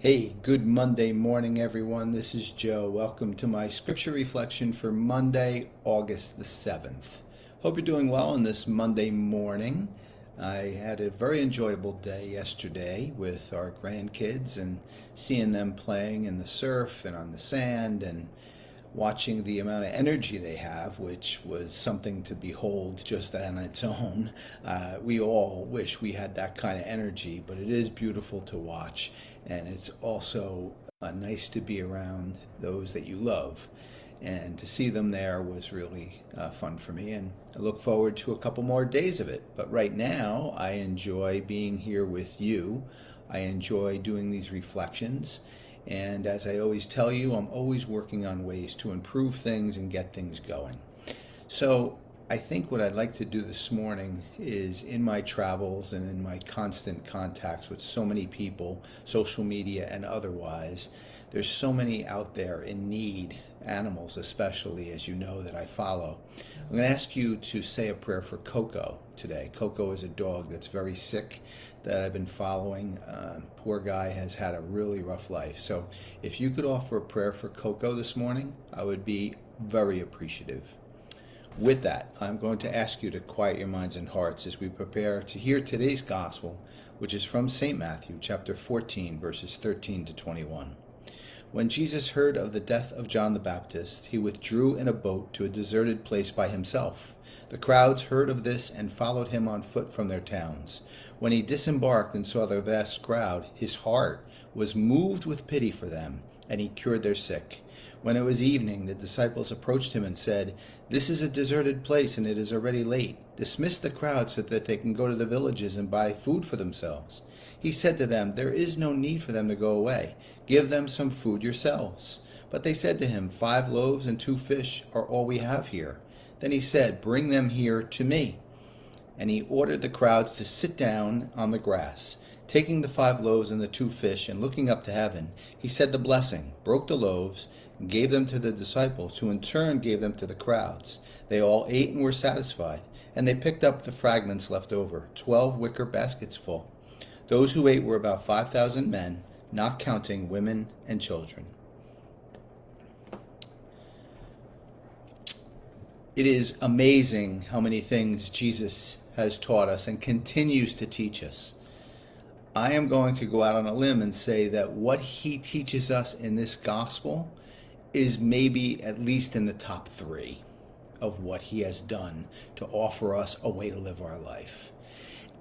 Hey, good Monday morning, everyone. This is Joe. Welcome to my scripture reflection for Monday, August the 7th. Hope you're doing well on this Monday morning. I had a very enjoyable day yesterday with our grandkids and seeing them playing in the surf and on the sand and watching the amount of energy they have, which was something to behold just on its own. We all wish we had that kind of energy, but it is beautiful to watch, and it's also nice to be around those that you love. And to see them there was really fun for me, and I look forward to a couple more days of it. But right now, I enjoy being here with you. I enjoy doing these reflections. And as I always tell you, I'm always working on ways to improve things and get things going. So I think what I'd like to do this morning is, in my travels and in my constant contacts with so many people, social media and otherwise, there's so many out there in need, animals especially, as you know, that I follow. I'm going to ask you to say a prayer for Coco today. Coco is a dog that's very sick that I've been following. Poor guy has had a really rough life. So if you could offer a prayer for Coco this morning, I would be very appreciative. With that, I'm going to ask you to quiet your minds and hearts as we prepare to hear today's gospel, which is from St. Matthew, chapter 14, verses 13 to 21. When Jesus heard of the death of John the Baptist, he withdrew in a boat to a deserted place by himself. The crowds heard of this and followed him on foot from their towns. When he disembarked and saw the vast crowd, his heart was moved with pity for them, and he cured their sick. When it was evening, the disciples approached him and said, "This is a deserted place, and it is already late. Dismiss the crowd so that they can go to the villages and buy food for themselves." He said to them, "There is no need for them to go away. Give them some food yourselves." But they said to him, "5 loaves and 2 fish are all we have here." Then he said, "Bring them here to me." And he ordered the crowds to sit down on the grass. Taking the 5 loaves and the 2 fish, and looking up to heaven, he said the blessing, broke the loaves, and gave them to the disciples, who in turn gave them to the crowds. They all ate and were satisfied, and they picked up the fragments left over, 12 wicker baskets full. Those who ate were about 5,000 men, not counting women and children. It is amazing how many things Jesus has taught us and continues to teach us. I am going to go out on a limb and say that what he teaches us in this gospel is maybe at least in the top 3 of what he has done to offer us a way to live our life.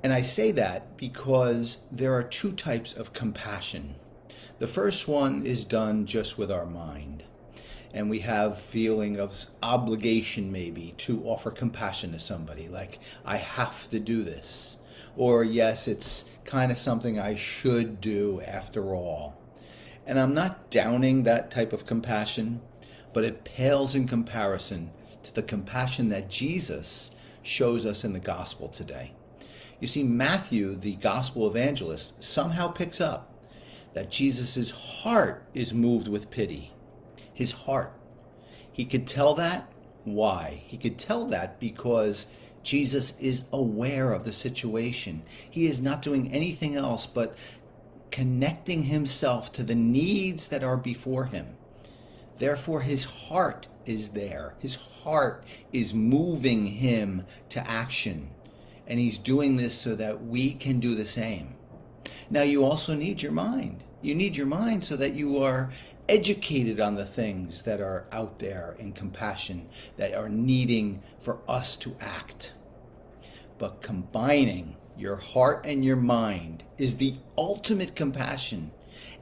And I say that because there are 2 types of compassion. The first one is done just with our mind. And we have feeling of obligation maybe to offer compassion to somebody, like I have to do this, or yes, it's kind of something I should do after all. And I'm not downing that type of compassion, but it pales in comparison to the compassion that Jesus shows us in the gospel today. You see, Matthew, the gospel evangelist, somehow picks up that Jesus' heart is moved with pity. His heart. He could tell that. Why? He could tell that because Jesus is aware of the situation. He is not doing anything else but connecting himself to the needs that are before him. Therefore, his heart is there. His heart is moving him to action. And he's doing this so that we can do the same. Now, you also need your mind. You need your mind so that you are educated on the things that are out there in compassion, that are needing for us to act. But combining your heart and your mind is the ultimate compassion.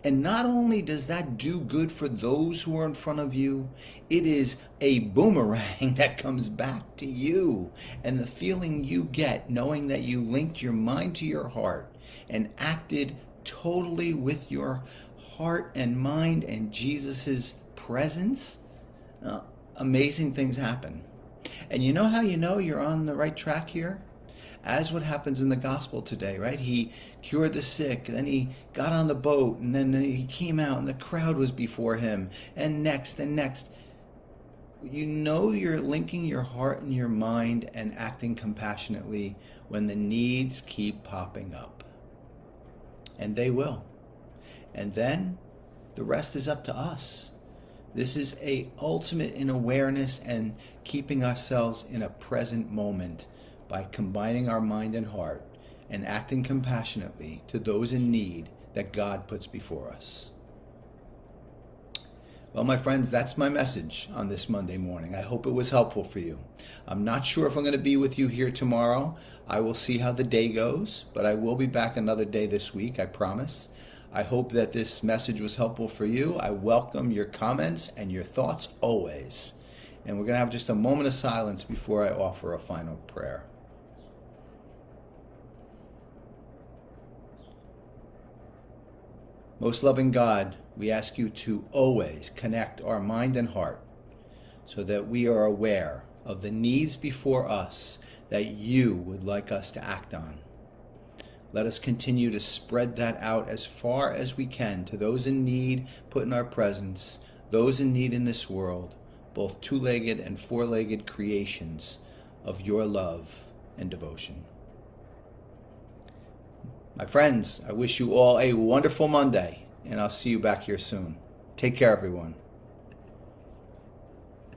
And not only does that do good for those who are in front of you, it is a boomerang that comes back to you. And the feeling you get knowing that you linked your mind to your heart and acted totally with your heart and mind and Jesus's presence, amazing things happen. And you know how you know you're on the right track here? As what happens in the gospel today, right? He cured the sick, then he got on the boat, and then he came out, and the crowd was before him, and next, and next. You know you're linking your heart and your mind and acting compassionately when the needs keep popping up. And they will. And then the rest is up to us. This is a ultimate in awareness and keeping ourselves in a present moment by combining our mind and heart and acting compassionately to those in need that God puts before us. Well, my friends, that's my message on this Monday morning. I hope it was helpful for you. I'm not sure if I'm going to be with you here tomorrow. I will see how the day goes, but I will be back another day this week, I promise. I hope that this message was helpful for you. I welcome your comments and your thoughts always. And we're going to have just a moment of silence before I offer a final prayer. Most loving God, we ask you to always connect our mind and heart so that we are aware of the needs before us that you would like us to act on. Let us continue to spread that out as far as we can to those in need put in our presence, those in need in this world, both two-legged and four-legged creations of your love and devotion. My friends, I wish you all a wonderful Monday, and I'll see you back here soon. Take care, everyone.